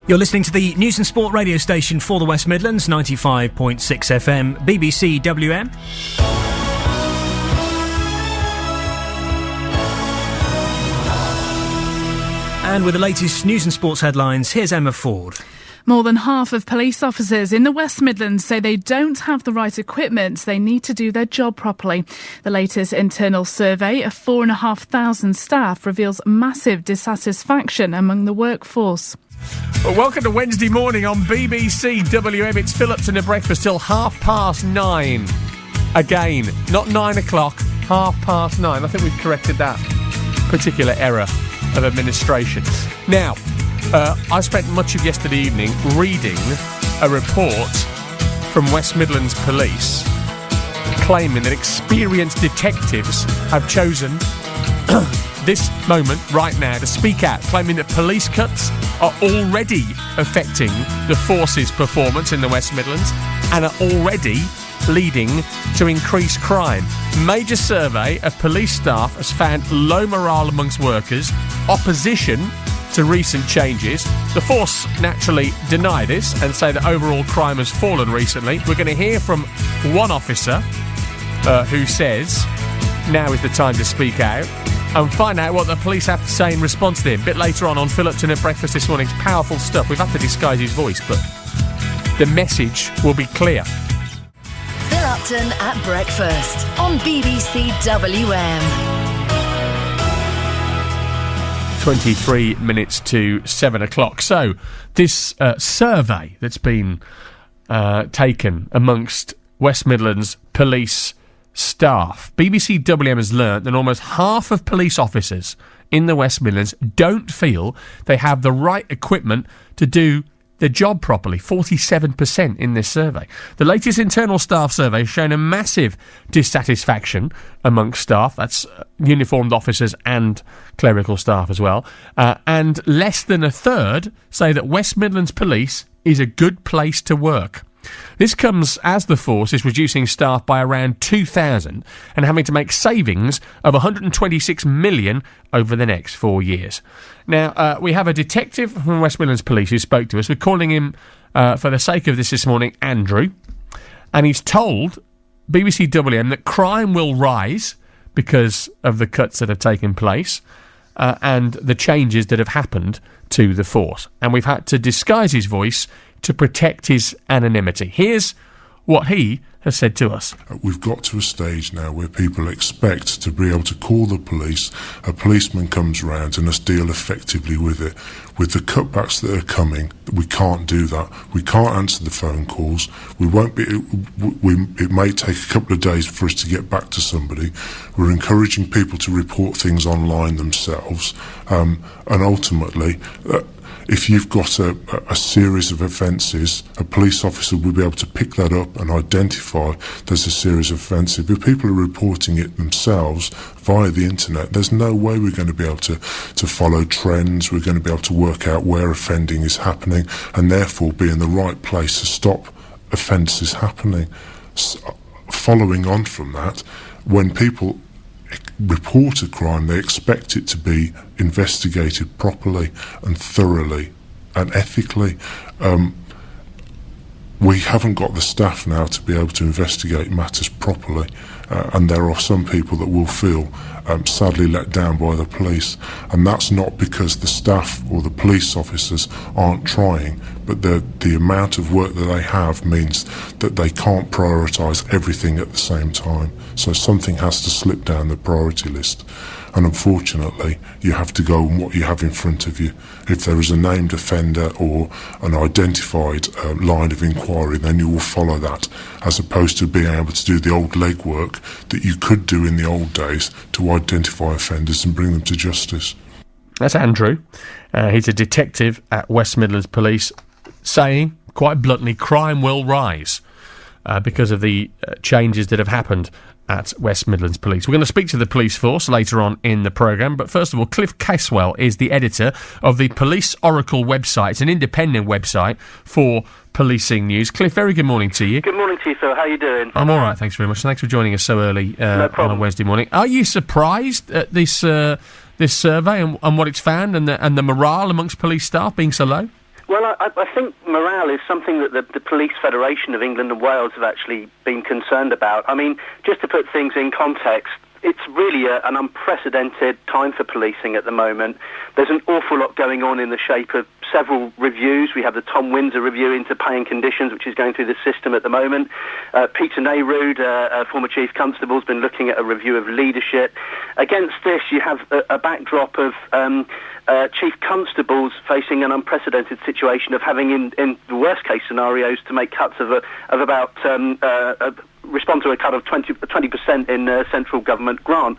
You're listening to the News and Sport radio station for the West Midlands, 95.6 FM, BBC WM. And with the latest news and sports headlines, here's Emma Ford. More than half of police officers in the West Midlands say they don't have the right equipment they need to do their job properly. The latest internal survey of 4,500 staff reveals massive dissatisfaction among the workforce. Well, welcome to Wednesday morning on BBC WM. It's Phillipton at breakfast till 9:30. Again, not 9 o'clock, 9:30. I think we've corrected that particular error of administration. Now, I spent much of yesterday evening reading a report from West Midlands Police claiming that experienced detectives have chosen this moment right now to speak out, claiming that police cuts are already affecting the force's performance in the West Midlands and are already leading to increased crime. Major survey of police staff has found low morale amongst workers, opposition to recent changes. The force naturally deny this and say that overall crime has fallen recently. We're going to hear from one officer who says now is the time to speak out, and find out what the police have to say in response to him. A bit later on Phillipton at breakfast this morning. It's powerful stuff. We've had to disguise his voice, but the message will be clear. Phillipton at breakfast on BBC WM. 23 minutes to 7 o'clock. So, this survey that's been taken amongst West Midlands police staff. BBC WM has learnt that almost half of police officers in the West Midlands don't feel they have the right equipment to do their job properly. 47% in this survey. The latest internal staff survey has shown a massive dissatisfaction amongst staff. That's uniformed officers and clerical staff as well. And less than a third say that West Midlands Police is a good place to work. This comes as the force is reducing staff by around 2,000 and having to make savings of 126 million over the next 4 years. Now, we have a detective from West Midlands Police who spoke to us. We're calling him, for the sake of this morning, Andrew. And he's told BBC WM that crime will rise because of the cuts that have taken place and the changes that have happened to the force. And we've had to disguise his voice to protect his anonymity. Here's what he has said to us. We've got to a stage now where people expect to be able to call the police, a policeman comes round and us deal effectively with it. With the cutbacks that are coming, we can't do that. We can't answer the phone calls. It may take a couple of days for us to get back to somebody. We're encouraging people to report things online themselves, and ultimately if you've got a series of offences, a police officer will be able to pick that up and identify there's a series of offences. But people are reporting it themselves via the internet. There's no way we're going to be able to follow trends. We're going to be able to work out where offending is happening and therefore be in the right place to stop offences happening. Following on from that, when people report a crime, they expect it to be investigated properly and thoroughly and ethically. We haven't got the staff now to be able to investigate matters properly, and there are some people that will feel sadly let down by the police, and that's not because the staff or the police officers aren't trying, but the amount of work that they have means that they can't prioritise everything at the same time, so something has to slip down the priority list. And unfortunately, you have to go on what you have in front of you. If there is a named offender or an identified line of inquiry, then you will follow that, as opposed to being able to do the old legwork that you could do in the old days to identify offenders and bring them to justice. That's Andrew. He's a detective at West Midlands Police, saying, quite bluntly, crime will rise because of the changes that have happened at West Midlands Police. We're going to speak to the police force later on in the programme, but first of all, Cliff Caswell is the editor of the Police Oracle website. It's an independent website for policing news. Cliff, very good morning to you. Good morning to you, sir. How are you doing? I'm all right, thanks very much. Thanks for joining us so early No problem. on a Wednesday morning. Are you surprised at this survey and what it's found and the morale amongst police staff being so low? Well, Well, I think morale is something that the Police Federation of England and Wales have actually been concerned about. I mean, just to put things in context, it's really an unprecedented time for policing at the moment. There's an awful lot going on in the shape of several reviews. We have the Tom Windsor review into pay and conditions, which is going through the system at the moment. Peter Nehrude, former Chief Constable, has been looking at a review of leadership. Against this, you have a backdrop of Chief Constables facing an unprecedented situation of having, in the worst-case scenarios, to make cuts of about respond to a cut of 20% in central government grant.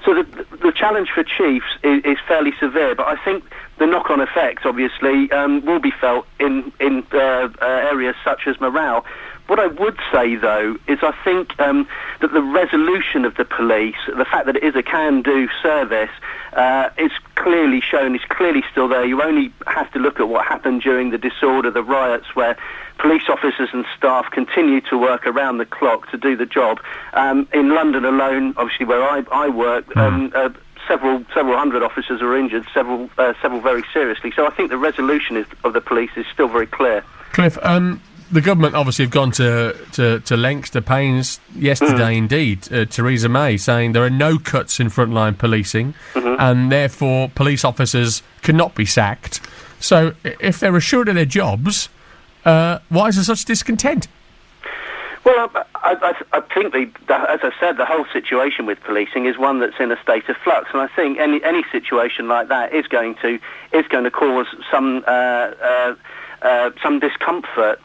So the challenge for chiefs is fairly severe, but I think the knock-on effects, obviously, will be felt in areas such as morale. What I would say, though, is I think that the resolution of the police, the fact that it is a can-do service, is clearly shown, is clearly still there. You only have to look at what happened during the disorder, the riots, where police officers and staff continue to work around the clock to do the job. In London alone, obviously where I work, several hundred officers are injured, several very seriously. So I think the resolution of the police is still very clear. Cliff, the government obviously have gone to lengths, to pains yesterday indeed. Theresa May saying there are no cuts in frontline policing and therefore police officers cannot be sacked. So if they're assured of their jobs, why is there such discontent? Well, I think, as I said, the whole situation with policing is one that's in a state of flux, and I think any situation like that is going to cause some discomfort.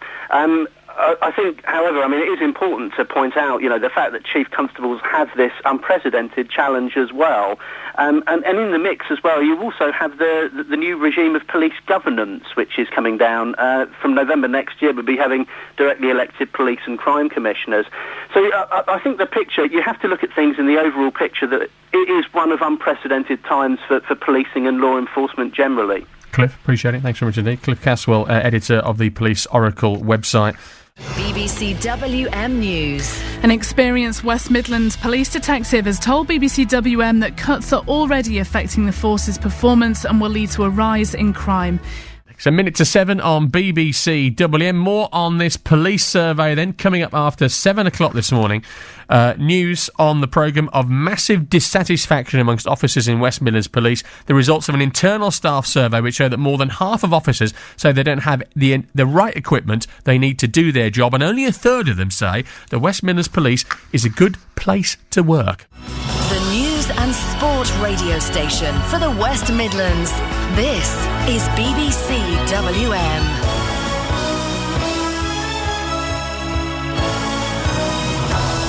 I think, however, I mean, it is important to point out, the fact that Chief Constables have this unprecedented challenge as well. And in the mix as well, you also have the new regime of police governance, which is coming down from November next year. We'll be having directly elected police and crime commissioners. So I think the picture, you have to look at things in the overall picture that it is one of unprecedented times for policing and law enforcement generally. Cliff, appreciate it. Thanks very much indeed. Cliff Caswell, editor of the Police Oracle website. BBC WM News. An experienced West Midlands police detective has told BBC WM that cuts are already affecting the force's performance and will lead to a rise in crime. It's 7:05 on BBC WM. More on this police survey then coming up after 7 o'clock this morning. News on the programme of massive dissatisfaction amongst officers in West Midlands Police. The results of an internal staff survey which show that more than half of officers say they don't have the right equipment they need to do their job, and only a third of them say the West Midlands Police is a good place to work. The news and sport radio station for the West Midlands. This is BBC WM.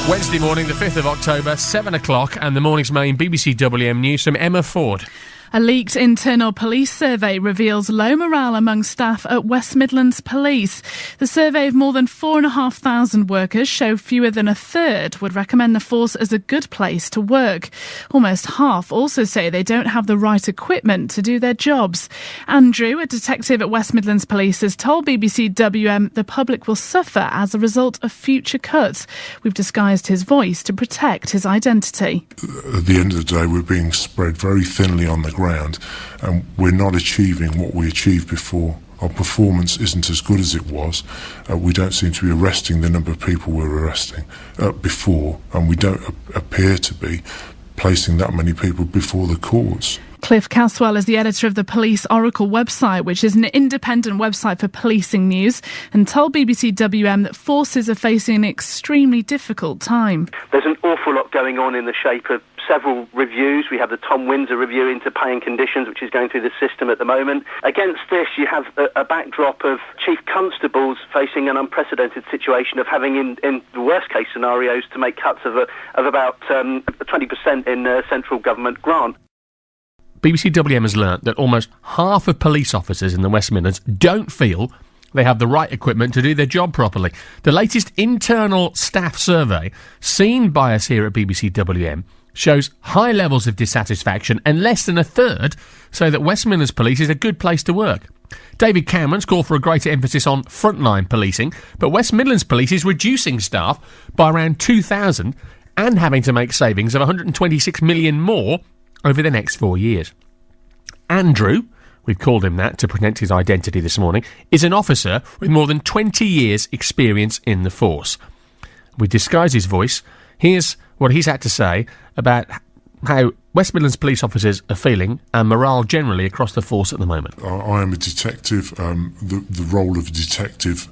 Wednesday morning, the 5th of October, 7 o'clock, and the morning's main BBC WM news from Emma Ford. A leaked internal police survey reveals low morale among staff at West Midlands Police. The survey of more than 4,500 workers show fewer than a third would recommend the force as a good place to work. Almost half also say they don't have the right equipment to do their jobs. Andrew, a detective at West Midlands Police, has told BBC WM the public will suffer as a result of future cuts. We've disguised his voice to protect his identity. At the end of the day, we're being spread very thinly on the ground, and we're not achieving what we achieved before. Our performance isn't as good as it was. We don't seem to be arresting the number of people we were arresting before, and we don't appear to be placing that many people before the courts. Cliff Caswell is the editor of the Police Oracle website, which is an independent website for policing news, and told BBC WM that forces are facing an extremely difficult time. There's an awful lot going on in the shape of several reviews. We have the Tom Windsor review into pay and conditions, which is going through the system at the moment. Against this, you have a backdrop of Chief Constables facing an unprecedented situation of having, in the worst-case scenarios, to make cuts of about 20% in central government grant. BBC WM has learnt that almost half of police officers in the West Midlands don't feel they have the right equipment to do their job properly. The latest internal staff survey, seen by us here at BBC WM, shows high levels of dissatisfaction, and less than a third say that West Midlands Police is a good place to work. David Cameron's called for a greater emphasis on frontline policing, but West Midlands Police is reducing staff by around 2,000 and having to make savings of 126 million more over the next 4 years. Andrew, we've called him that to protect his identity this morning, is an officer with more than 20 years' experience in the force. We disguise his voice. Here's what he's had to say about how West Midlands police officers are feeling and morale generally across the force at the moment. I am a detective. The role of a detective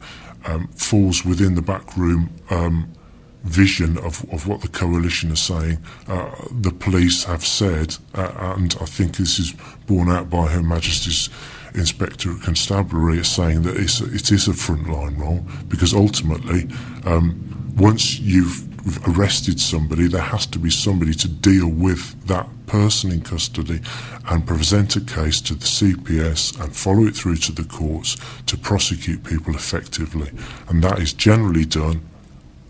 falls within the backroom vision of what the coalition are saying. The police have said, and I think this is borne out by Her Majesty's Inspector at Constabulary, is saying that it is a frontline role, because ultimately, once you've arrested somebody, there has to be somebody to deal with that person in custody and present a case to the CPS and follow it through to the courts to prosecute people effectively. And that is generally done,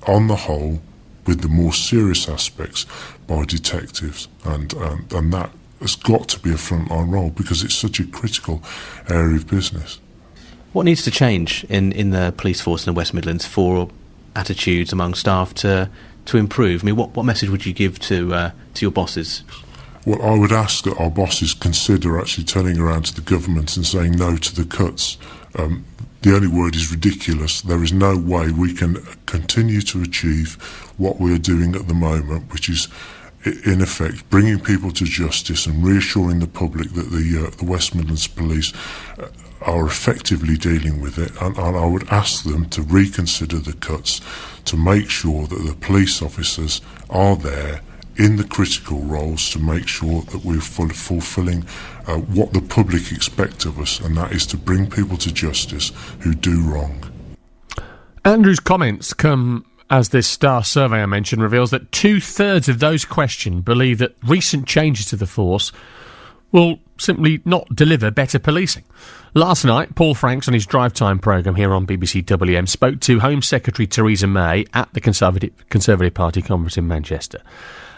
on the whole, with the more serious aspects by detectives. And that has got to be a frontline role because it's such a critical area of business. What needs to change in the police force in the West Midlands for attitudes among staff to improve? I mean, what message would you give to your bosses? Well, I would ask that our bosses consider actually turning around to the government and saying no to the cuts. The only word is ridiculous. There is no way we can continue to achieve what we're doing at the moment, which is, in effect, bringing people to justice and reassuring the public that the West Midlands Police are effectively dealing with it, and I would ask them to reconsider the cuts to make sure that the police officers are there in the critical roles to make sure that we're fulfilling what the public expect of us, and that is to bring people to justice who do wrong. Andrew's comments come as this Star survey I mentioned reveals that 2/3 of those questioned believe that recent changes to the force will simply not deliver better policing. Last night, Paul Franks on his drive time programme here on BBC WM spoke to Home Secretary Theresa May at the Conservative Party conference in Manchester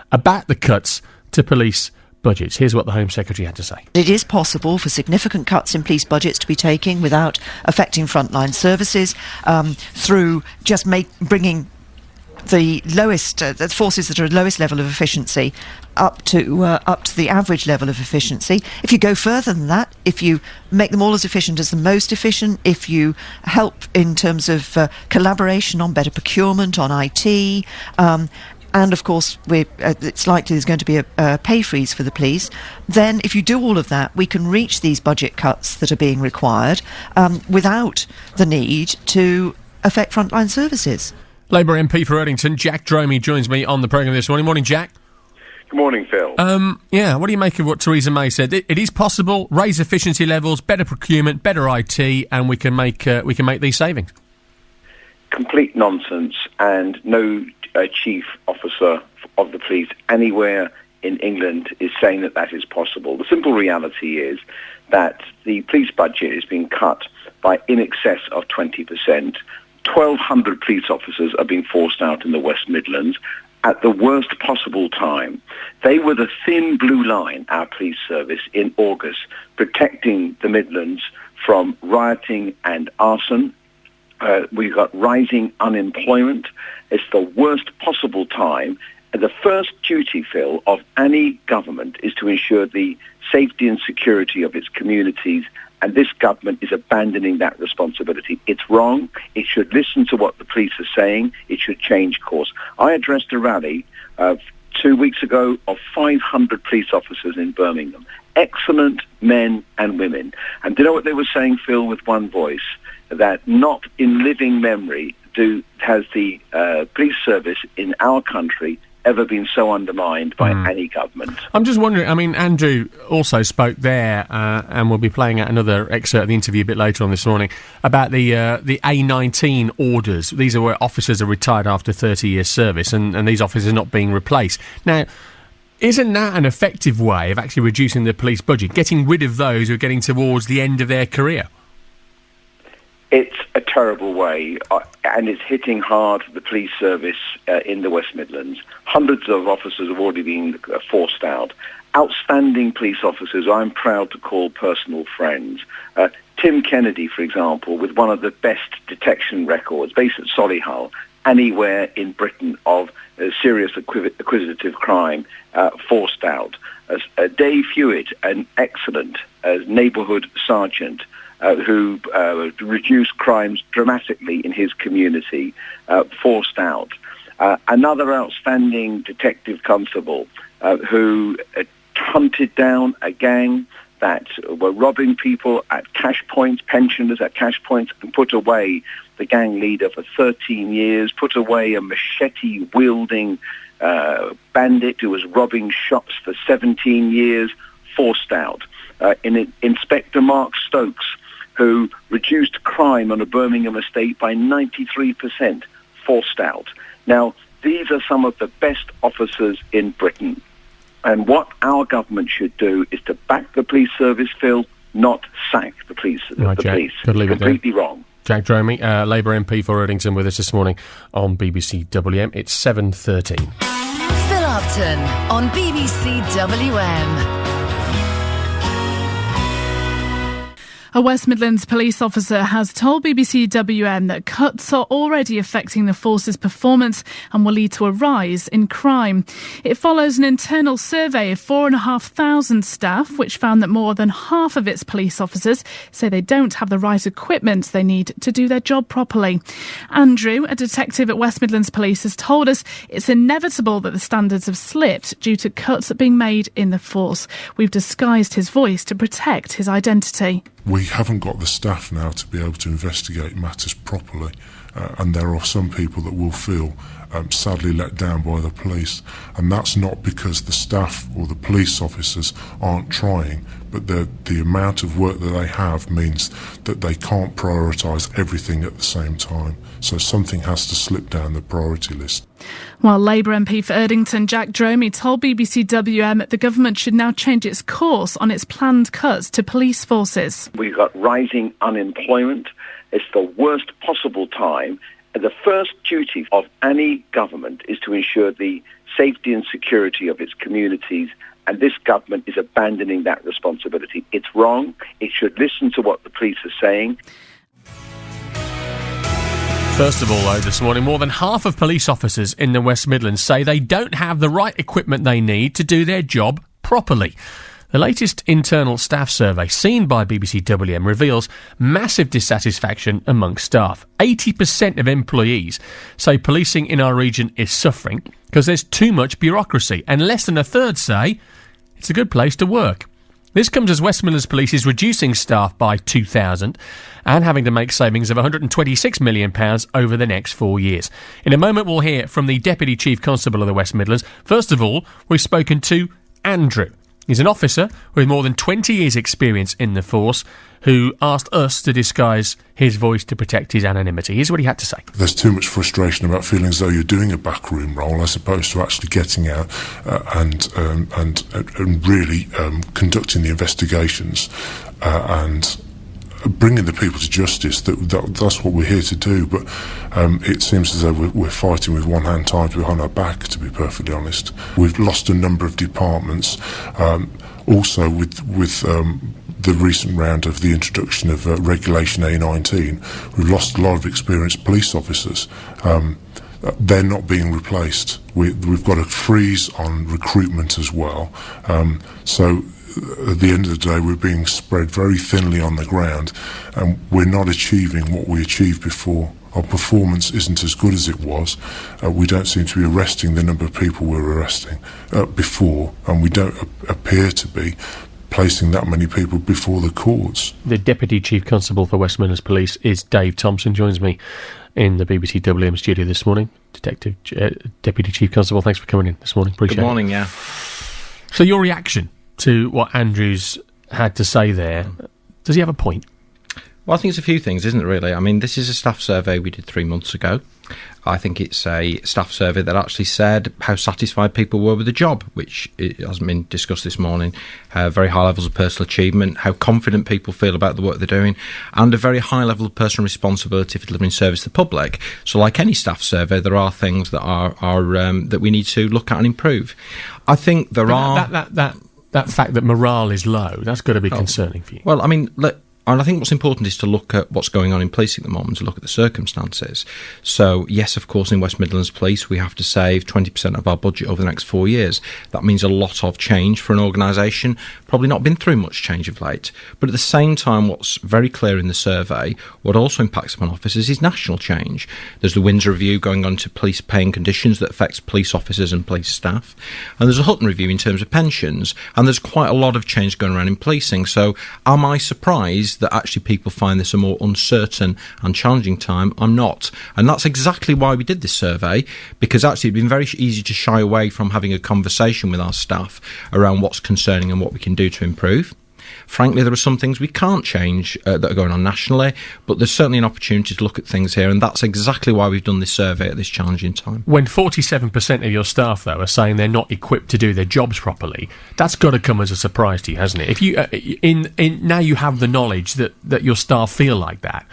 about the cuts to police budgets. Here's what the Home Secretary had to say. It is possible for significant cuts in police budgets to be taken without affecting frontline services through just bringing the lowest, the forces that are at lowest level of efficiency up to the average level of efficiency. If you go further than that, if you make them all as efficient as the most efficient, if you help in terms of collaboration on better procurement, on IT, and of course it's likely there's going to be a pay freeze for the police, then if you do all of that, we can reach these budget cuts that are being required without the need to affect frontline services. Labour MP for Erdington, Jack Dromey, joins me on the programme this morning. Morning, Jack. Good morning, Phil. What do you make of what Theresa May said? It is possible, raise efficiency levels, better procurement, better IT, and we can make these savings. Complete nonsense, and no chief officer of the police anywhere in England is saying that is possible. The simple reality is that the police budget is being cut by in excess of 20%. 1,200 police officers are being forced out in the West Midlands at the worst possible time. They were the thin blue line, our police service, in August, protecting the Midlands from rioting and arson. We've got rising unemployment. It's the worst possible time. And the first duty, Phil, of any government is to ensure the safety and security of its communities, and this government is abandoning that responsibility. It's wrong. It should listen to what the police are saying. It should change course. I addressed a rally 2 weeks ago of 500 police officers in Birmingham. Excellent men and women. And do you know what they were saying, Phil, with one voice? That not in living memory has the police service in our country ever been so undermined by any government. I'm just wondering, I mean, Andrew also spoke there, and we'll be playing out another excerpt of the interview a bit later on this morning, about the A19 orders. These are where officers are retired after 30 years service, and these officers are not being replaced. Now, isn't that an effective way of actually reducing the police budget, getting rid of those who are getting towards the end of their career? It's a terrible way, and it's hitting hard the police service in the West Midlands. Hundreds of officers have already been forced out. Outstanding police officers I'm proud to call personal friends. Tim Kennedy, for example, with one of the best detection records, based at Solihull, anywhere in Britain of serious acquisitive crime forced out. Dave Hewitt, an excellent neighbourhood sergeant who reduced crimes dramatically in his community, forced out. Another outstanding detective constable who hunted down a gang that were robbing people at cash points, pensioners at cash points, and put away the gang leader for 13 years, put away a machete-wielding bandit who was robbing shops for 17 years, forced out. Inspector Mark Stokes, who reduced crime on a Birmingham estate by 93%, forced out. Now, these are some of the best officers in Britain. And what our government should do is to back the police service, Phil, not sack the police. Right, Jack, police. gotta leave it there. Completely wrong. Jack Dromey, Labour MP for Erdington, with us this morning on BBC WM. It's 7:13. Phil Upton on BBC WM. A West Midlands police officer has told BBC WM that cuts are already affecting the force's performance and will lead to a rise in crime. It follows an internal survey of 4,500 staff, which found that more than half of its police officers say they don't have the right equipment they need to do their job properly. Andrew, a detective at West Midlands Police, has told us it's inevitable that the standards have slipped due to cuts being made in the force. We've disguised his voice to protect his identity. We haven't got the staff now to be able to investigate matters properly, and there are some people that will feel sadly let down by the police, and that's not because the staff or the police officers aren't trying, but the amount of work that they have means that they can't prioritise everything at the same time, so something has to slip down the priority list. While Labour MP for Erdington, Jack Dromey, told BBC WM that the government should now change its course on its planned cuts to police forces. We've got rising unemployment. It's the worst possible time. And the first duty of any government is to ensure the safety and security of its communities, and this government is abandoning that responsibility. It's wrong. It should listen to what the police are saying. First of all, though, this morning, more than half of police officers in the West Midlands say they don't have the right equipment they need to do their job properly. The latest internal staff survey seen by BBC WM reveals massive dissatisfaction amongst staff. 80% of employees say policing in our region is suffering because there's too much bureaucracy, and less than a third say it's a good place to work. This comes as West Midlands Police is reducing staff by 2,000 and having to make savings of £126 million over the next 4 years. In a moment, we'll hear from the Deputy Chief Constable of the West Midlands. First of all, we've spoken to Andrew. He's an officer with more than 20 years' experience in the force who asked us to disguise his voice to protect his anonymity. Here's what he had to say. There's too much frustration about feeling as though you're doing a backroom role as opposed to actually getting out and really conducting the investigations and bringing the people to justice. That's what we're here to do, but it seems as though we're fighting with one hand tied behind our back, to be perfectly honest. We've lost a number of departments. Also with the recent round of the introduction of Regulation A19, we've lost a lot of experienced police officers. They're not being replaced. We've got a freeze on recruitment as well. So at the end of the day, we're being spread very thinly on the ground, and we're not achieving what we achieved before. Our performance isn't as good as it was. We don't seem to be arresting the number of people we were arresting before, and we don't appear to be placing that many people before the courts. The Deputy Chief Constable for West Midlands Police is Dave Thompson, joins me in the BBC WM studio this morning. Deputy Chief Constable, thanks for coming in this morning. Appreciate it. Good morning, yeah. So your reaction to what Andrew's had to say there, does he have a point? Well, I think it's a few things, isn't it, really? I mean, this is a staff survey we did 3 months ago. I think it's a staff survey that actually said how satisfied people were with the job, which it hasn't been discussed this morning. Very high levels of personal achievement, how confident people feel about the work they're doing, and a very high level of personal responsibility for delivering service to the public. So like any staff survey, there are things that are that we need to look at and improve. I think there are... That fact that morale is low, that's got to be concerning for you. Well, I mean, look, And I think what's important is to look at what's going on in policing at the moment, to look at the circumstances. So, yes, of course, in West Midlands Police, we have to save 20% of our budget over the next 4 years. That means a lot of change for an organisation, probably not been through much change of late. But at the same time, what's very clear in the survey, what also impacts upon officers is national change. There's the Windsor Review going on to police paying conditions that affects police officers and police staff. And there's a Hutton Review in terms of pensions. And there's quite a lot of change going around in policing. So am I surprised that actually people find this a more uncertain and challenging time? I'm not. And that's exactly why we did this survey, because actually it's been very easy to shy away from having a conversation with our staff around what's concerning and what we can do to improve. Frankly, there are some things we can't change that are going on nationally, but there's certainly an opportunity to look at things here, and that's exactly why we've done this survey at this challenging time. When 47% of your staff, though, are saying they're not equipped to do their jobs properly, that's got to come as a surprise to you, hasn't it? If you now you have the knowledge that your staff feel like that,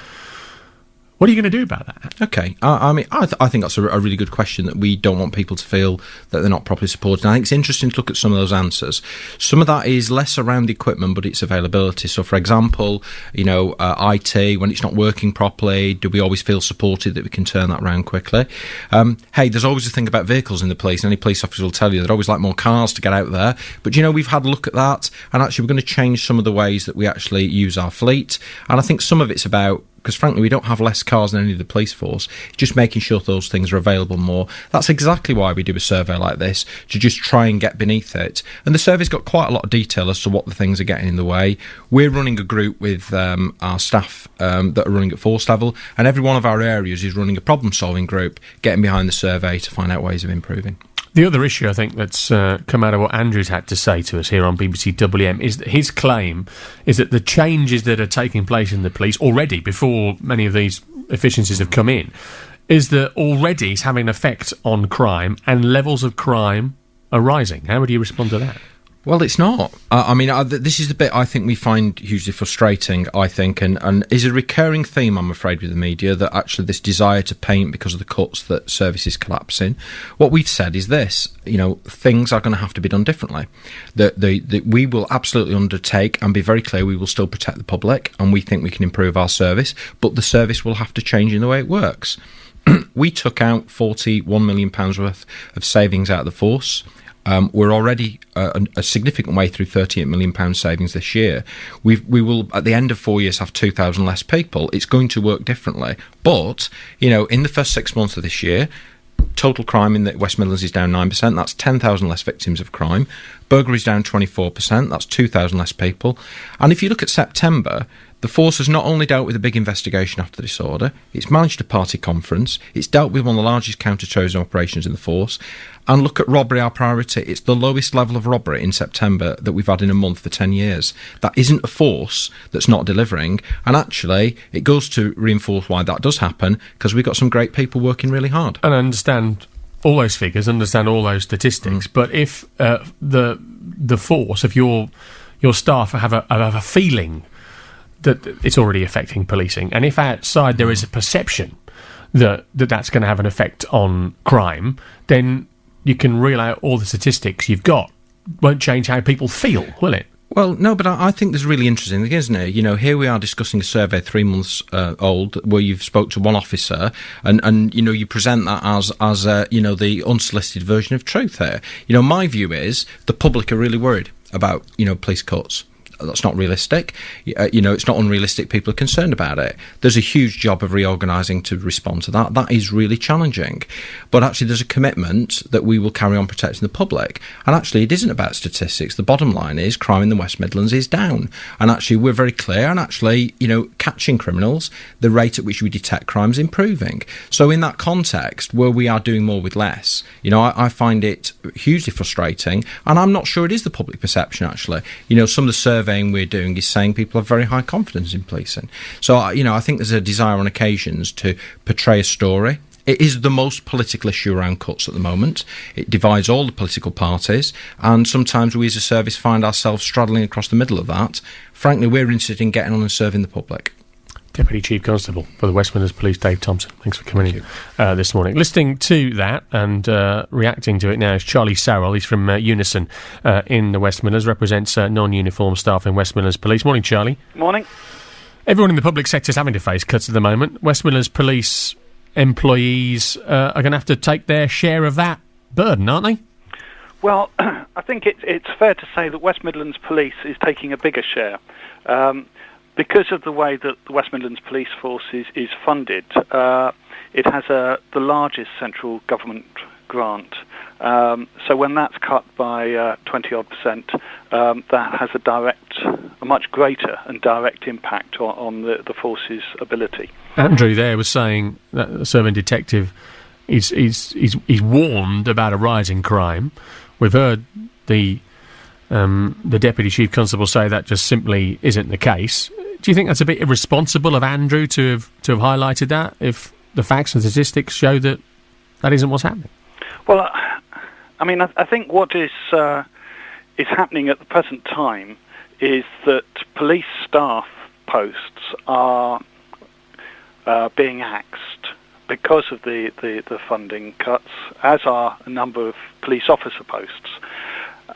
what are you going to do about that? Okay, I think that's a really good question, that we don't want people to feel that they're not properly supported. And I think it's interesting to look at some of those answers. Some of that is less around the equipment, but it's availability. So, for example, IT, when it's not working properly, do we always feel supported that we can turn that around quickly? Hey, there's always a thing about vehicles in the police, and any police officer will tell you they'd always like more cars to get out there. But, we've had a look at that, and actually we're going to change some of the ways that we actually use our fleet. And I think some of it's about, because frankly we don't have less cars than any of the police force, just making sure those things are available more. That's exactly why we do a survey like this, to just try and get beneath it. And the survey's got quite a lot of detail as to what the things are getting in the way. We're running a group with our staff that are running at force level, and every one of our areas is running a problem-solving group, getting behind the survey to find out ways of improving. The other issue, I think, that's come out of what Andrew's had to say to us here on BBC WM is that his claim is that the changes that are taking place in the police already, before many of these efficiencies have come in, is that already it's having an effect on crime, and levels of crime are rising. How would you respond to that? Well, it's not. This is the bit I think we find hugely frustrating, I think, and is a recurring theme, I'm afraid, with the media, that actually this desire to paint because of the cuts that services collapsing. What we've said is this, things are going to have to be done differently. We will absolutely undertake and be very clear we will still protect the public, and we think we can improve our service, but the service will have to change in the way it works. We took out £41 million worth of savings out of the force. We're already a significant way through £38 million savings this year. We will, at the end of 4 years, have 2,000 less people. It's going to work differently. But, in the first 6 months of this year, total crime in the West Midlands is down 9%. That's 10,000 less victims of crime. Burglary is down 24%. That's 2,000 less people. And if you look at September, the force has not only dealt with a big investigation after the disorder, it's managed a party conference, it's dealt with one of the largest counter-terrorism operations in the force, and look at robbery, our priority. It's the lowest level of robbery in September that we've had in a month for 10 years. That isn't a force that's not delivering, and actually it goes to reinforce why that does happen, because we've got some great people working really hard. And I understand all those figures, understand all those statistics, but if the force, if your staff have a feeling that it's already affecting policing, and if outside there is a perception that's going to have an effect on crime, then you can reel out all the statistics you've got. Won't change how people feel, will it? Well, no, but I think there's a really interesting thing, isn't it? Here we are discussing a survey 3 months old where you've spoke to one officer and you present that as the unsolicited version of truth here. My view is the public are really worried about, police cuts. That's not realistic. It's not unrealistic. People are concerned about it. There's a huge job of reorganising to respond to that. That is really challenging. But actually, there's a commitment that we will carry on protecting the public. And actually, it isn't about statistics. The bottom line is crime in the West Midlands is down. And actually, we're very clear. And actually, catching criminals, the rate at which we detect crime is improving. So in that context, where we are doing more with less, I find it hugely frustrating. And I'm not sure it is the public perception, actually. Some of the surveys we're doing is saying people have very high confidence in policing. So, I think there's a desire on occasions to portray a story. It is the most political issue around cuts at the moment. It divides all the political parties, and sometimes we as a service find ourselves straddling across the middle of that. Frankly, we're interested in getting on and serving the public. Deputy Chief Constable for the West Midlands Police, Dave Thompson. Thanks for coming in this morning. Listening to that and reacting to it now is Charlie Sarell. He's from Unison in the West Midlands, represents non-uniformed staff in West Midlands Police. Morning, Charlie. Morning. Everyone in the public sector is having to face cuts at the moment. West Midlands Police employees are going to have to take their share of that burden, aren't they? Well, I think it's fair to say that West Midlands Police is taking a bigger share. Because of the way that the West Midlands Police Force is funded, it has the largest central government grant. So when that's cut by 20-odd%, that has a much greater and direct impact on the force's ability. Andrew there was saying that the serving detective he's warned about a rise in crime. We've heard the Deputy Chief Constable say that just simply isn't the case. Do you think that's a bit irresponsible of Andrew to have highlighted that, if the facts and statistics show that isn't what's happening? Well, I mean, I think what is happening at the present time is that police staff posts are being axed because of the funding cuts, as are a number of police officer posts.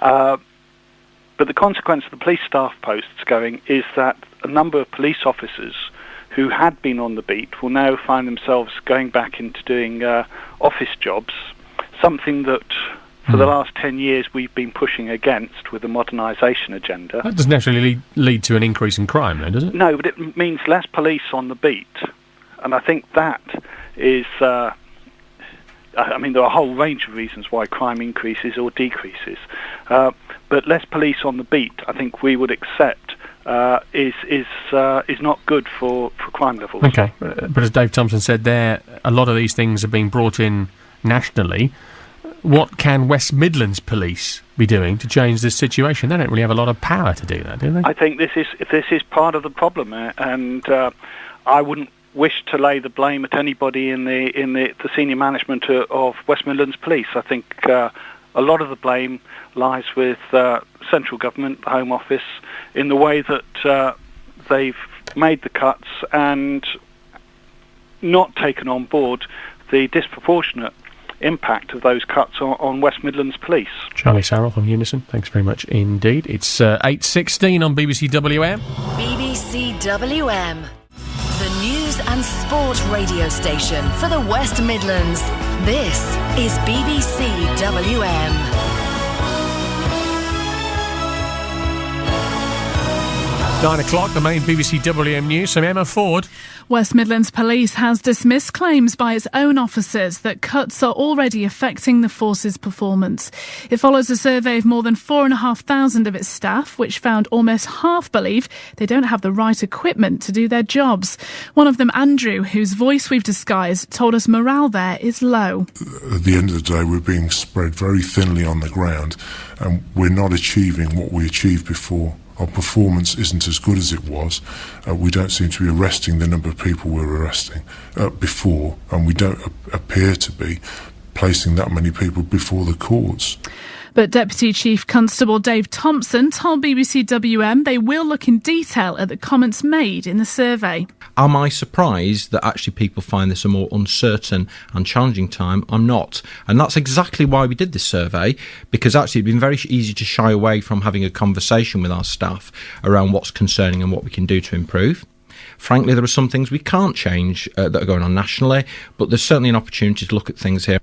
But the consequence of the police staff posts going is that a number of police officers who had been on the beat will now find themselves going back into doing office jobs, something that for the last 10 years we've been pushing against with the modernisation agenda. That doesn't actually lead to an increase in crime, then, does it? No, but it means less police on the beat. And I think that is... I mean, there are a whole range of reasons why crime increases or decreases. But less police on the beat, I think we would accept, is not good for crime levels. Okay, but as Dave Thompson said there, a lot of these things are being brought in nationally. What can West Midlands Police be doing to change this situation? They don't really have a lot of power to do that, do they? I think this is part of the problem, and I wouldn't wish to lay the blame at anybody in the senior management of West Midlands Police. I think a lot of the blame lies with central government, the Home Office, in the way that they've made the cuts and not taken on board the disproportionate impact of those cuts on West Midlands Police. Charlie Sarell from Unison, thanks very much indeed. It's 8:16 on BBC WM. BBC WM, the news and sport radio station for the West Midlands. This is BBC WM. 9 o'clock, the main BBC WM news. So Emma Ford. West Midlands Police has dismissed claims by its own officers that cuts are already affecting the force's performance. It follows a survey of more than 4,500 of its staff, which found almost half believe they don't have the right equipment to do their jobs. One of them, Andrew, whose voice we've disguised, told us morale there is low. At the end of the day, we're being spread very thinly on the ground, and we're not achieving what we achieved before. Our performance isn't as good as it was. We don't seem to be arresting the number of people we were arresting before, and we don't appear to be placing that many people before the courts. But Deputy Chief Constable Dave Thompson told BBC WM they will look in detail at the comments made in the survey. Am I surprised that actually people find this a more uncertain and challenging time? I'm not. And that's exactly why we did this survey, because actually it's been very easy to shy away from having a conversation with our staff around what's concerning and what we can do to improve. Frankly, there are some things we can't change that are going on nationally, but there's certainly an opportunity to look at things here.